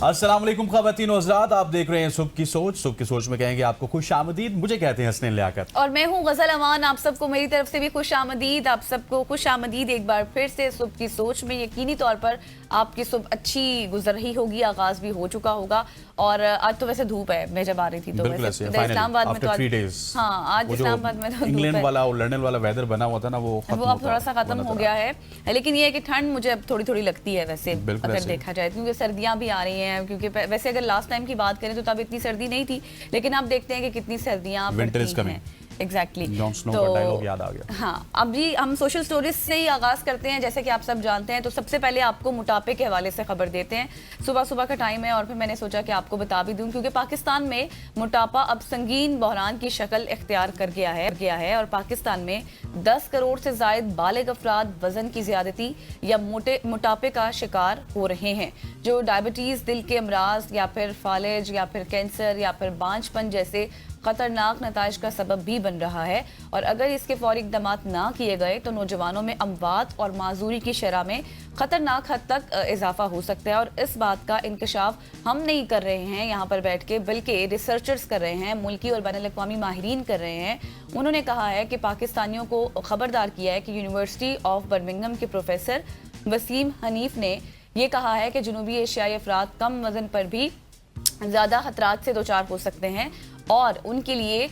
अस्सलाम वालेकुम ख़वातीन व हज़रात, आप देख रहे हैं सुबह की सोच। सुबह की सोच में कहेंगे आपको खुश आमदीद। मुझे कहते हैं हसनैन लियाकत और मैं हूं गज़ल अमान। आप सबको मेरी तरफ से भी खुश आमदीद। आप सबको खुश आमदीद एक बार फिर से सुबह की सोच में। यकीनी तौर पर आपकी सुबह अच्छी गुजर रही होगी, आगाज भी हो चुका होगा। और आज तो वैसे धूप है, मैं जब आ रही थी तो वैसे इस्लामाबाद में तो आज इस्लामाबाद में तो इंग्लैंड वाला और लंदन वाला वेदर बना हुआ था ना, वो अब थोड़ा सा खत्म हो गया है। लेकिन ये है कि ठंड मुझे अब थोड़ी थोड़ी लगती है वैसे अगर देखा जाए, क्योंकि सर्दियां भी आ रही हैं। क्योंकि वैसे अगर लास्ट टाइम की बात करें तो तब इतनी सर्दी नहीं थी, लेकिन अब देखते हैं कि कितनी सर्दियां पड़ती हैं। एग्जैक्टली तो याद आ गया। हाँ, अभी हम सोशल स्टोरीज से ही आगाज करते हैं। जैसे कि आप सब जानते हैं, तो सबसे पहले आपको मोटापे के हवाले से खबर देते हैं। सुबह सुबह का टाइम है और फिर मैंने सोचा कि आपको बता भी दूं, क्योंकि पाकिस्तान में मोटापा अब संगीन बहरान की शक्ल इख्तियार कर गया है और पाकिस्तान में 10 करोड़ से ज्यादा बालिग अफराद वजन की ज्यादती या मोटापे का शिकार हो रहे हैं, जो डायबिटीज, दिल के अमराज या फिर फालिज या फिर कैंसर या फिर बांझपन जैसे खतरनाक नताइज का सबब भी बन रहा है। और अगर इसके फौरी इक़दाम ना किए गए तो नौजवानों में अमवात और माजूरी की शरह में खतरनाक हद तक इजाफा हो सकता है। और इस बात का इंकशाफ हम नहीं कर रहे हैं यहाँ पर बैठ के, बल्कि रिसर्चर्स कर रहे हैं, मुल्की और बैनुल-अक़वामी माहिरीन कर रहे हैं। उन्होंने कहा है कि पाकिस्तानियों को खबरदार किया है कि यूनिवर्सिटी ऑफ बर्मिंघम के प्रोफेसर वसीम हनीफ ने यह कहा है कि जनूबी एशियाई अफराद कम वजन पर भी ज़्यादा खतरात से दोचार हो सकते हैं और उनके लिए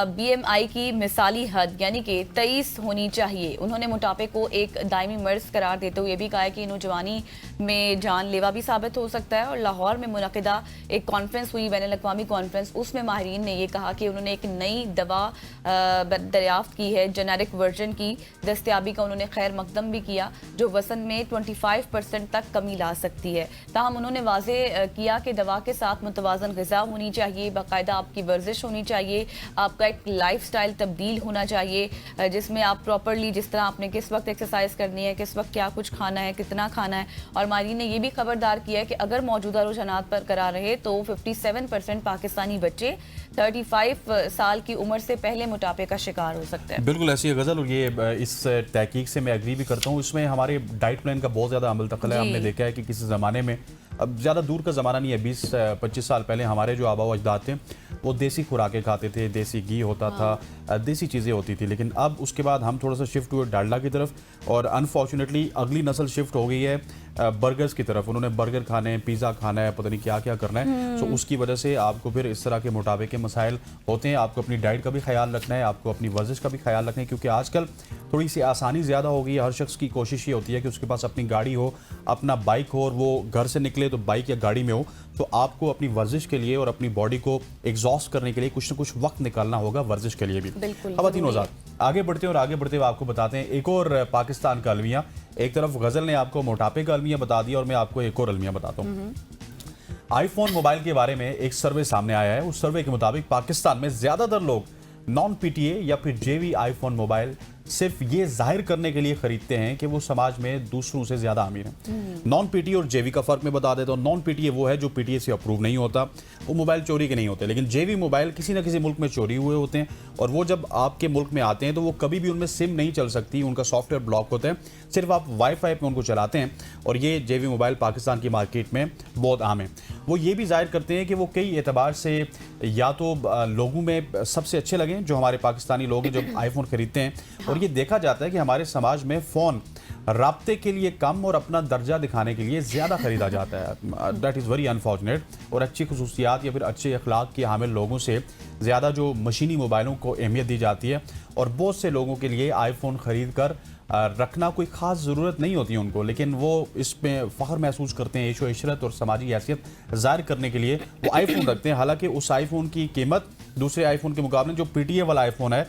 BMI की मिसाली हद यानी कि 23 होनी चाहिए। उन्होंने मोटापे को एक दायमी मर्ज करार देते हुए भी कहा है कि नौजवानी में जानलेवा भी साबित हो सकता है। और लाहौर में मुनक़िदा एक कॉन्फ्रेंस हुई, बैनुल-अक़वामी कॉन्फ्रेंस, उसमें माहिरीन ने यह कहा कि उन्होंने एक नई दवा दरियाफ्त की है, जेनेरिक वर्जन की दस्तयाबी का उन्होंने खैर मकदम भी किया, जो वज़न में 25% तक कमी ला सकती है। ताहम उन्होंने वाज़े किया कि दवा के साथ मुतवाज़न ग़िज़ा होनी चाहिए, बाकायदा आपकी वर्जिश होनी चाहिए, आपका एक लाइफस्टाइल तब्दील होना चाहिए जिसमें आप प्रॉपरली, जिस तरह आपने किस वक्त एक्सरसाइज करनी है, किस वक्त क्या कुछ खाना है, कितना खाना है। और माहिरीन ने यह भी खबरदार किया है कि अगर मौजूदा रुझानात पर करार रहे तो 57% पाकिस्तानी बच्चे 35 साल की उम्र से पहले मोटापे का शिकार हो सकते हैं। बिल्कुल ऐसी है गज़ल, और ये इस तहकीक से मैं एग्री भी करता हूँ। इसमें हमारे डाइट प्लान का बहुत ज़्यादा अमल दखल है। हमने देखा है कि किसी ज़माने में, अब ज़्यादा दूर का ज़माना नहीं है, 20-25 साल पहले हमारे जो आबा व अजदाद थे वो देसी खुराकें खाते थे, देसी घी होता था, देसी चीज़ें होती थी। लेकिन अब उसके बाद हम थोड़ा सा शिफ्ट हुए डालडा की तरफ, और अनफॉर्चुनेटली अगली नस्ल शिफ्ट हो गई है बर्गर्स की तरफ। उन्होंने बर्गर खाने हैं, पिज़्ज़ा खाना है, पता नहीं क्या क्या करना है। सो उसकी वजह से आपको फिर इस तरह के मोटापे के मसाइल होते हैं। आपको अपनी डाइट का भी ख्याल रखना है, आपको अपनी वर्जिश का भी ख्याल रखना है, क्योंकि आजकल थोड़ी सी आसानी ज़्यादा हो गई है। हर शख्स की कोशिश ये होती है कि उसके पास अपनी गाड़ी हो, अपना बाइक हो, और वो घर से निकले तो बाइक या गाड़ी में हो। तो आपको अपनी वर्जिश के लिए और अपनी बॉडी को एग्जॉस्ट करने के लिए कुछ ना कुछ वक्त निकालना होगा वर्जिश के लिए भी। ख़वातीन व हज़रात, आगे बढ़ते हैं और आगे बढ़ते हुए आपको बताते हैं एक और पाकिस्तान का अलमिया। एक तरफ गज़ल ने आपको मोटापे का अलमिया बता दिया और मैं आपको एक और अलमिया बताता हूँ। आईफोन मोबाइल के बारे में एक सर्वे सामने आया है। उस सर्वे के मुताबिक पाकिस्तान में ज़्यादातर लोग नॉन PTA या फिर JV आईफोन मोबाइल सिर्फ ये जाहिर करने के लिए खरीदते हैं कि वो समाज में दूसरों से ज़्यादा अमीर हैं। नॉन PTA और JV का फ़र्क मैं बता देता हूँ। नॉन PTA वो है जो PTA से अप्रूव नहीं होता, वो मोबाइल चोरी के नहीं होते। लेकिन JV मोबाइल किसी न किसी मुल्क में चोरी हुए होते हैं, और वो जब आपके मुल्क में आते हैं तो वो कभी भी उनमें सिम नहीं चल सकती, उनका सॉफ्टवेयर ब्लॉक होता है, सिर्फ आप वाईफाई पे उनको चलाते हैं। और ये JV मोबाइल पाकिस्तान की मार्केट में बहुत आम है। वो ये भी जाहिर करते हैं कि वो कई एतबार से या तो लोगों में सबसे अच्छे लगें, जो हमारे पाकिस्तानी लोग हैं जो आईफोन खरीदते हैं। और ये देखा जाता है कि हमारे समाज में फ़ोन राब्ते के लिए कम और अपना दर्जा दिखाने के लिए ज़्यादा ख़रीदा जाता है। That is very unfortunate. और अच्छी खुसूसियात या फिर अच्छे अखलाक के हामिल लोगों से ज़्यादा जो मशीनी मोबाइलों को अहमियत दी जाती है। और बहुत से लोगों के लिए आईफोन ख़रीद कर रखना कोई ख़ास ज़रूरत नहीं होती उनको, लेकिन वो इसमें फ़ख्र महसूस करते हैं, इशो इशरत और समाजी हैसियत ज़ाहिर करने के लिए वो आईफोन रखते हैं। हालांकि उस आईफोन की कीमत दूसरे आईफोन के मुकाबले जो PTA वाला आईफोन है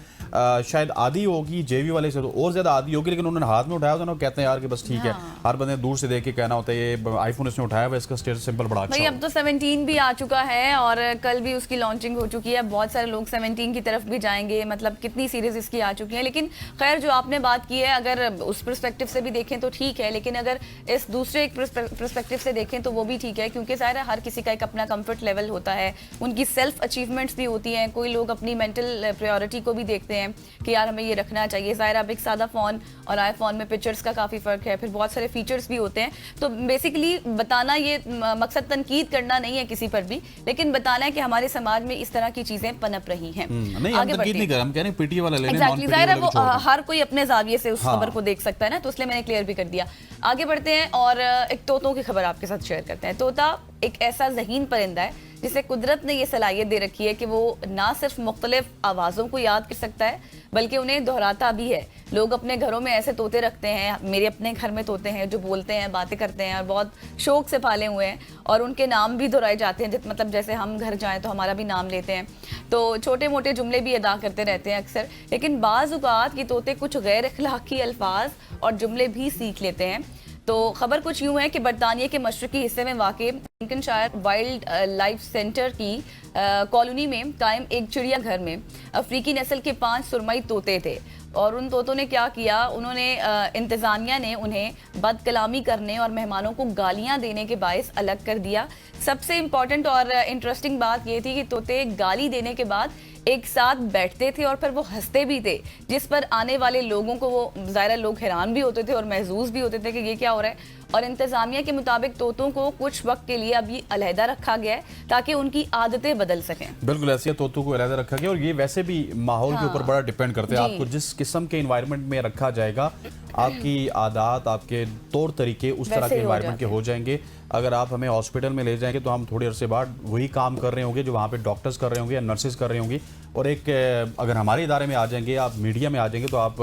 शायद आधी होगी, JV वाले से तो और ज़्यादा आधी होगी। लेकिन उन्होंने हाथ में उठाया होता है ना, कहते हैं यार कि बस ठीक है। हर बंदे दूर से देख के कहना होता है ये आईफोन इसने उठाया हुआ, इसका स्टेटस सिंपल बड़ा अच्छा। अब तो 17 भी आ चुका है और कल भी उसकी लॉन्चिंग हो चुकी है। बहुत सारे लोग 17 की तरफ भी जाएंगे, मतलब कितनी सीरीज इसकी आ चुकी है। लेकिन खैर, जो आपने बात की है, अगर उस पर्सपेक्टिव से भी देखें तो ठीक है, लेकिन अगर इस दूसरे एक पर्सपेक्टिव से देखें तो वो भी ठीक है, क्योंकि ज़ाहिर है हर किसी का एक अपना कंफर्ट लेवल होता है, उनकी सेल्फ अचीवमेंट्स भी होती हैं, कोई लोग अपनी मेंटल प्रायोरिटी को भी देखते हैं कि यार हमें ये रखना चाहिए। ज़ाहिर अब एक सादा फ़ोन और आईफोन में पिक्चर्स का काफ़ी फ़र्क है, फिर बहुत सारे फीचर्स भी होते हैं। तो बेसिकली बताना ये मकसद तनकीद करना नहीं है किसी पर भी, लेकिन बताना है कि हमारे समाज में इस तरह की चीज़ें पनप रही हैं। नहीं, हम तनकीद नहीं कर रहे, हम कह रहे हैं पीटीए वाला ले लें, एग्जैक्टली, ज़ाहिर है वो हर कोई अपने जाविये से उस हाँ। खबर को देख सकता है ना, तो इसलिए मैंने क्लियर भी कर दिया। आगे बढ़ते हैं और एक तोतों की खबर आपके साथ शेयर करते हैं। तोता एक ऐसा ज़हीन परिंदा है जिसे कुदरत ने ये सलाहियत दे रखी है कि वो ना सिर्फ मुख्तलिफ आवाज़ों को याद कर सकता है बल्कि उन्हें दोहराता भी है। लोग अपने घरों में ऐसे तोते रखते हैं, मेरे अपने घर में तोते हैं जो बोलते हैं, बातें करते हैं और बहुत शौक से पाले हुए हैं, और उनके नाम भी दोहराए जाते हैं। मतलब जैसे हम घर जाएं तो हमारा भी नाम लेते हैं, तो छोटे मोटे जुमले भी अदा करते रहते हैं अक्सर। लेकिन बाज़ औक़ात ये तोते कुछ गैर अखलाकी अल्फाज और जुमले भी सीख लेते हैं। तो खबर कुछ यूं है कि बरतानिया के मशरकी हिस्से में वाक़े लिंकनशायर वाइल्ड लाइफ सेंटर की कॉलोनी में कायम एक चिड़ियाघर में अफ्रीकी नस्ल के 5 सुरमई तोते थे, और उन तोतों ने क्या किया, उन्होंने इंतज़ामिया ने उन्हें बदकलामी करने और मेहमानों को गालियां देने के बायस अलग कर दिया। सबसे इम्पॉर्टेंट और इंटरेस्टिंग बात ये थी कि तोते गाली देने के बाद एक साथ बैठते थे और फिर वो हंसते भी थे, जिस पर आने वाले लोगों को वो ज़ाहिर लोग हैरान भी होते थे और महजूज भी होते थे कि ये क्या हो रहा है। और इंतज़ामिया के मुताबिक तोतों को कुछ वक्त के लिए अभी अलहदा रखा गया है ताकि उनकी आदतें बदल सकें। बिल्कुल ऐसे तोतों को अलहदा रखा गया, और ये वैसे भी माहौल के ऊपर बड़ा डिपेंड करते हैं। आपको जिस किस्म के इन्वायरमेंट में रखा जाएगा, आपकी आदत, आपके तौर तरीके उस तरह के इन्वायरमेंट के हो जाएंगे। अगर आप हमें हॉस्पिटल में ले जाएंगे तो हम थोड़ी अरसे बाद वही काम कर रहे होंगे जो वहाँ पे डॉक्टर्स कर रहे होंगे या नर्सेज कर रहे होंगी। और एक अगर हमारे इदारे में आ जाएंगे, आप मीडिया में आ जाएंगे, तो आप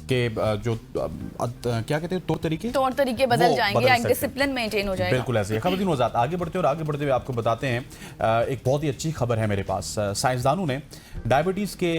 के जो क्या कहते हैं तौर तरीके बदल जाएंगे, एक डिसिप्लिन मेंटेन हो जाएगा। बिल्कुल ऐसे। खबरदीन वजात आगे बढ़ते हुए आपको बताते हैं एक बहुत ही अच्छी खबर है मेरे पास। साइंसदानों ने डायबिटीज़ के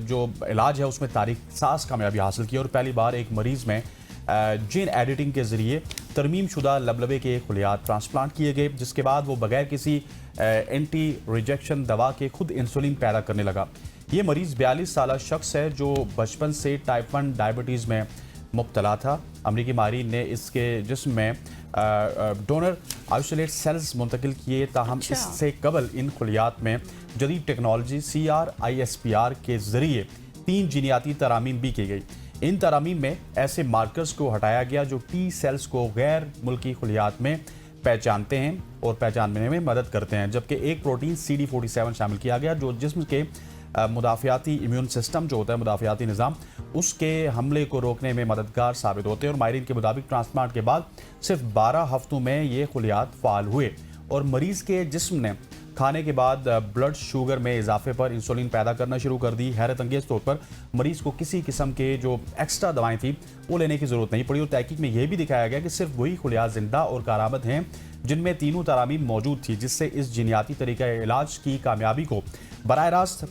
जो इलाज है उसमें तारीख साज कामयाबी हासिल की, और पहली बार एक मरीज़ में जीन एडिटिंग के ज़रिए तरमीम शुदा लबलबे के खुलियात ट्रांसप्लांट किए गए, जिसके बाद वो बगैर किसी एंटी रिजेक्शन दवा के खुद इंसुलिन पैदा करने लगा। ये मरीज़ 42 साल शख्स है जो बचपन से टाइप 1 डायबिटीज़ में मुब्तला था। अमरीकी माहिरीन ने इसके जिस्म में डोनर आइसोलेट सेल्स मुंतकिल किए, ताहम इससे कबल इन खुलियात में जदीद टेक्नोलॉजी CRISPR के ज़रिए 3 जीनियाती तरामीम भी की गई। इन तरामीम में ऐसे मार्कर्स को हटाया गया जो टी सेल्स को गैर मुल्की खुलियात में पहचानते हैं और पहचानने में मदद करते हैं, जबकि एक प्रोटीन CD47 शामिल किया गया जो जिस्म के मुदाफ़ियाती इम्यून सिस्टम जो होता है, मुदाफ़ियाती निज़ाम, उसके हमले को रोकने में मददगार साबित होते हैं। और माहिरीन के मुताबिक ट्रांसप्लांट के बाद सिर्फ 12 हफ्तों में ये खुलियात फ़ाल हुए और मरीज़ के जिस्म ने खाने के बाद ब्लड शुगर में इजाफे पर इंसुलिन पैदा करना शुरू कर दी। हैरत अंगेज़ तौर पर मरीज़ को किसी किस्म के जो एक्स्ट्रा दवाएं थी वो लेने की ज़रूरत नहीं पड़ी, और तहकीक में यह भी दिखाया गया कि सिर्फ वही खुलियात जिंदा और कारामद हैं जिनमें तीनों तरामीम मौजूद थी, जिससे इस जीनियाती तरीका इलाज की कामयाबी को बराह रास्त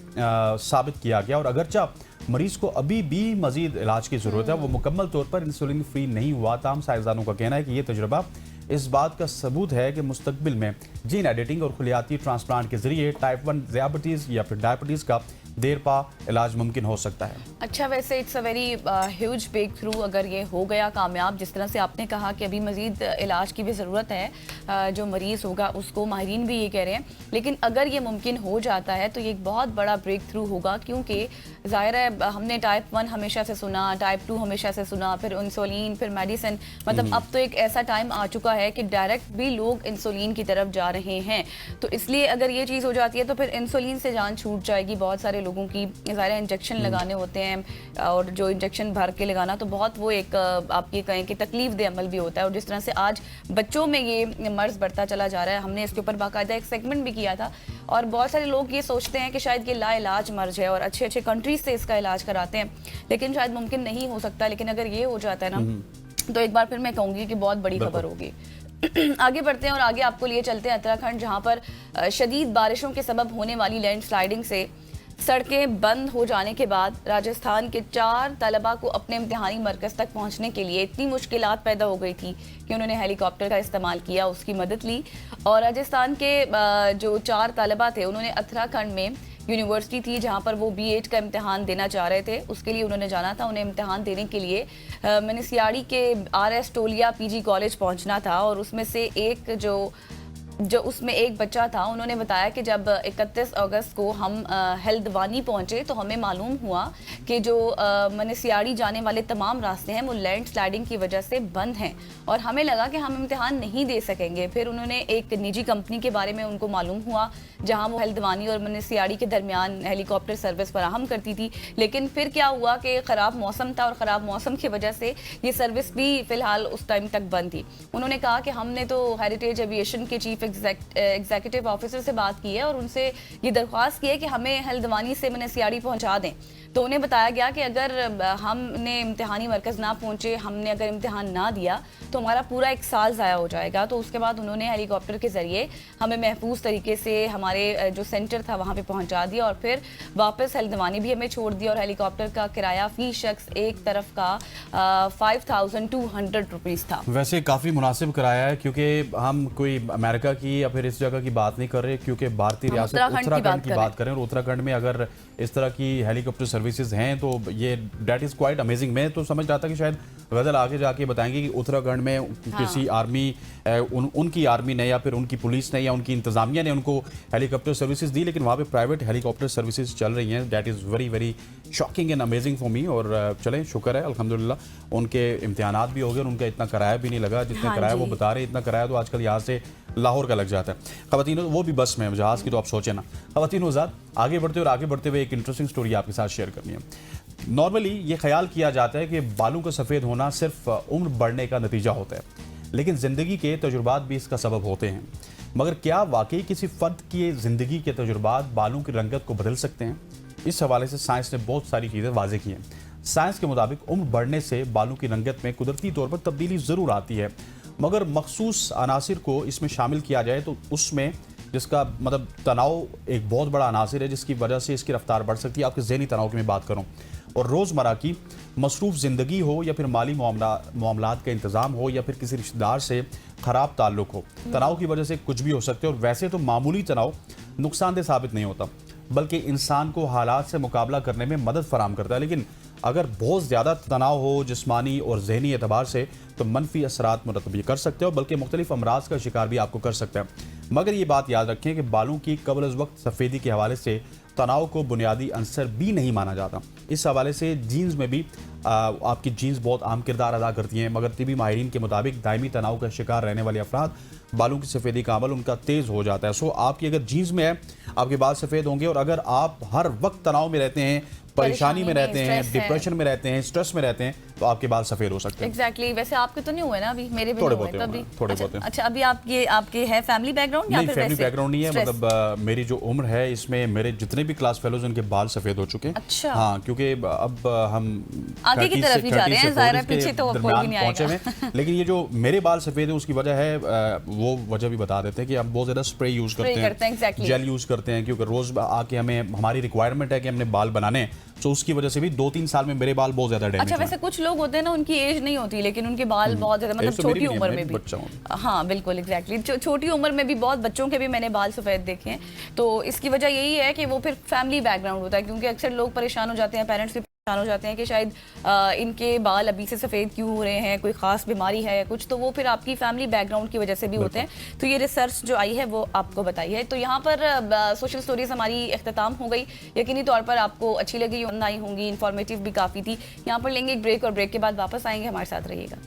साबित किया गया। और अगरचा मरीज़ को अभी भी मजीद इलाज की ज़रूरत है, वो मुकम्मल तौर पर इंसुलिन फ्री नहीं हुआ, ताहम साइंसदानों का कहना है कि यह तजुर्बा इस बात का सबूत है कि मुस्तकबिल में जीन एडिटिंग और खुलियाती ट्रांसप्लांट के जरिए टाइप 1 डायबिटीज़ या फिर डायबिटीज़ का देर पा इलाज मुमकिन हो सकता है। अच्छा, वैसे it's a very huge breakthrough अगर ये हो गया कामयाब, जिस तरह से आपने कहा कि अभी मजीद इलाज की भी ज़रूरत है, जो मरीज़ होगा उसको, माहिरीन भी ये कह रहे हैं। लेकिन अगर ये मुमकिन हो जाता है तो ये एक बहुत बड़ा ब्रेक थ्रू होगा, क्योंकि ज़ाहिर है हमने टाइप 1 हमेशा से सुना, टाइप 2 हमेशा से सुना, फिर इंसुलिन, फिर मेडिसिन, मतलब अब तो एक ऐसा टाइम आ चुका है कि डायरेक्ट भी लोग इंसुलिन की तरफ जा रहे हैं। तो इसलिए अगर ये चीज़ हो जाती है तो फिर इंसुलिन से जान छूट जाएगी बहुत सारे लोगों की। ज़ाहिर इंजेक्शन लगाने होते हैं, और जो इंजेक्शन भर के लगाना तो बहुत वो एक आप ये कहें कि तकलीफ दे अमल भी होता है। और जिस तरह से आज बच्चों में ये मर्ज़ बढ़ता चला जा रहा है, हमने इसके ऊपर बाकायदा एक सेगमेंट भी किया था, और बहुत सारे लोग ये सोचते हैं कि शायद ये लाइलाज मर्ज है और अच्छे अच्छे कंट्रीज से इसका इलाज कराते हैं, लेकिन शायद मुमकिन नहीं हो सकता। लेकिन अगर ये हो जाता है ना, तो एक बार फिर मैं कहूँगी कि बहुत बड़ी खबर होगी। आगे बढ़ते हैं और आगे आपको लिए चलते हैं उत्तराखंड, जहाँ पर शदीद बारिशों के सबब होने वाली लैंडस्लाइडिंग से सड़कें बंद हो जाने के बाद राजस्थान के 4 तलबा को अपने इम्तिहानी मरकज़ तक पहुंचने के लिए इतनी मुश्किलात पैदा हो गई थी कि उन्होंने हेलीकॉप्टर का इस्तेमाल किया, उसकी मदद ली। और राजस्थान के जो 4 तलबा थे, उन्होंने उत्तराखंड में यूनिवर्सिटी थी जहां पर वो B.Ed का इम्तिहान देना चाह रहे थे, उसके लिए उन्होंने जाना था। उन्हें इम्तिहान देने के लिए मैंने सियाड़ी के RS टोलिया PG कॉलेज पहुंचना था, और उसमें से एक जो जो उसमें एक बच्चा था, उन्होंने बताया कि जब 31 अगस्त को हम हल्द्वानी पहुंचे तो हमें मालूम हुआ कि जो मनसियाड़ी जाने वाले तमाम रास्ते हैं वो लैंड स्लाइडिंग की वजह से बंद हैं और हमें लगा कि हम इम्तिहान नहीं दे सकेंगे। फिर उन्होंने एक निजी कंपनी के बारे में उनको मालूम हुआ जहां वो हल्द्वानी और मनसियाड़ी के दरमियान हेलीकॉप्टर सर्विस फराहम करती थी, लेकिन फिर क्या हुआ कि ख़राब मौसम था और ख़राब मौसम की वजह से ये सर्विस भी फ़िलहाल उस टाइम तक बंद थी। उन्होंने कहा कि हमने तो हेरिटेज एविएशन के चीफ एग्जीक्यूटिव ऑफिसर से बात की है और उनसे ये दरख्वास्त की है कि हमें हल्द्वानी से मनसियाड़ी पहुंचा दें। तो उन्हें बताया गया कि अगर हमने इम्तिहानी मरकज़ ना पहुंचे, हमने अगर इम्तिहान ना दिया तो हमारा पूरा 1 साल ज़ाया हो जाएगा। तो उसके बाद उन्होंने हेलीकॉप्टर के ज़रिए हमें महफूज तरीके से हमारे जो सेंटर था वहाँ पे पहुँचा दिया और फिर वापस हल्द्वानी भी हमें छोड़ दिया। और हेलीकॉप्टर का किराया फ़ी शख्स एक तरफ का 5200 रुपीज़ था। वैसे काफ़ी मुनासिब किराया है, क्योंकि हम कोई अमेरिका की या फिर इस जगह की बात नहीं कर रहे, क्योंकि भारतीय रियासत उत्तराखंड की बात करें और उत्तराखंड में अगर इस तरह की हेलीकॉप्टर सर्विसेज हैं तो ये डेट इज़ क्वाइट अमेजिंग। मैं तो समझ रहा था कि शायद गज़ल आगे जाके बताएंगे कि उत्तराखंड में किसी आर्मी उनकी आर्मी ने या फिर उनकी पुलिस ने या उनकी इंतज़ामिया ने उनको हेलीकॉप्टर सर्विसेज दी, लेकिन वहाँ पे प्राइवेट हेलीकॉप्टर सर्विसेज चल रही हैं। That is very very shocking and amazing for me. और चलें, शुक्र है अल्हम्दुलिल्लाह उनके इम्तिहानात भी हो गए और उनका इतना किराया भी नहीं लगा जितना किराया वो बता रहे। इतना किराया तो आजकल यहाँ से लाहौर का लग जाता है। ख़वातीन, वो भी बस में, जहाज़ की तो आप सोचें ना। ख़वातीन हज़रात, आगे बढ़ते हुए एक इंटरेस्टिंग स्टोरी आपके साथ शेयर करनी है। नॉर्मली ये ख्याल किया जाता है कि बालों का सफ़ेद होना सिर्फ उम्र बढ़ने का नतीजा होता है, लेकिन ज़िंदगी के तजुर्बात भी इसका सबब होते हैं। मगर क्या वाकई किसी फ़र्द की ज़िंदगी के तजुर्बात बालों की रंगत को बदल सकते हैं? इस हवाले से साइंस ने बहुत सारी चीज़ें वाज़ेह की हैं। साइंस के मुताबिक उम्र बढ़ने से बालों की रंगत में कुदरती तौर पर तब्दीली ज़रूर आती है, मगर मखसूस अनासिर को इसमें शामिल किया जाए तो उसमें, जिसका मतलब तनाव एक बहुत बड़ा अनासिर है जिसकी वजह से इसकी रफ्तार बढ़ सकती है। आपके ज़हनी तनाव की मैं बात करूँ और रोज़मर्रा की मसरूफ़ ज़िंदगी हो या फिर माली मामलात का इंतज़ाम हो या फिर किसी रिश्तेदार से ख़राब ताल्लुक़ हो, तनाव की वजह से कुछ भी हो सकते हैं। और वैसे तो मामूली तनाव नुकसानदेह साबित नहीं होता, बल्कि इंसान को हालात से मुकाबला करने में मदद फराहम करता है। लेकिन अगर बहुत ज़्यादा तनाव हो जिस्मानी और ज़हनी एतबार से तो मनफी असरात मुरतब ये कर सकते हो, बल्कि मुख्तलिफ अमराज का शिकार भी आपको कर सकता है। मगर ये बात याद रखें कि बालों की कबल अज़ वक्त सफ़ेदी के हवाले से तनाव को बुनियादी अंसर भी नहीं माना जाता। इस हवाले से जीन्स में भी आपकी जीन्स बहुत अहम किरदार अदा करती हैं, मगर तिबी माहिरीन के मुताबिक दायमी तनाव का शिकार रहने वाले अफराद बालों की सफ़ेदी का अमल उनका तेज़ हो जाता है। सो आपकी अगर जीन्स में है, आपके बाल सफ़ेद होंगे। और अगर आप हर वक्त तनाव में रहते हैं, परेशानी में रहते हैं, डिप्रेशन में रहते हैं, स्ट्रेस में रहते हैं, तो आपके बाल सफ़ेद हो सकते हैं। एग्जैक्टली। वैसे आपके तो नहीं हुए ना अभी? मेरे भी थोड़े नहीं हुए बहुत तभी। थोड़े बहुत। अच्छा, अभी आपके है फैमिली बैकग्राउंड या नहीं, फिर फैमिली वैसे? बैकग्राउंड नहीं है। मतलब मेरी जो उम्र है इसमें मेरे जितने भी क्लास फेलोज उनके बाल सफ़ेद हो चुके हैं। अच्छा। हाँ, क्योंकि अब हम आगे की तरफ ही जा रहे हैं, ज़ाहिर है पीछे तो कोई भी नहीं आएगा। लेकिन ये जो मेरे बाल सफ़ेद है उसकी वजह है, वो वजह भी बता देते हैं कि हम बहुत ज़्यादा स्प्रे यूज़ करते हैं, जेल यूज़ करते हैं, क्योंकि रोज़ आके हमारी रिक्वायरमेंट है कि हमने बाल बनाने, तो उसकी वजह से भी 2-3 साल में मेरे बाल बहुत ज़्यादा डैमेज। अच्छा, वैसे कुछ लोग होते हैं ना, उनकी एज नहीं होती लेकिन उनके बाल बहुत ज़्यादा, मतलब छोटी उम्र में भी। हाँ बिल्कुल, एग्जैक्टली। छोटी उम्र में भी बहुत बच्चों के भी मैंने बाल सफ़ेद देखे हैं। तो इसकी वजह यही है कि वो फिर फैमिली बैकग्राउंड होता है, क्योंकि अक्सर लोग परेशान हो जाते हैं, पेरेंट्स भी परेशान हो जाते हैं कि शायद इनके बाल अभी से सफ़ेद क्यों हो रहे हैं, कोई ख़ास बीमारी है या कुछ, तो वो फिर आपकी फैमिली बैकग्राउंड की वजह से भी होते हैं। तो ये रिसर्च जो आई है वो आपको बताई है। तो यहाँ पर सोशल स्टोरीज हमारी इख्तिताम हो गई। यकीनी तौर पर आपको अच्छी लगी, आई होंगी, इन्फॉर्मेटिव भी काफ़ी थी। यहाँ पर लेंगे एक ब्रेक और ब्रेक के बाद वापस आएंगे, हमारे साथ रहिएगा।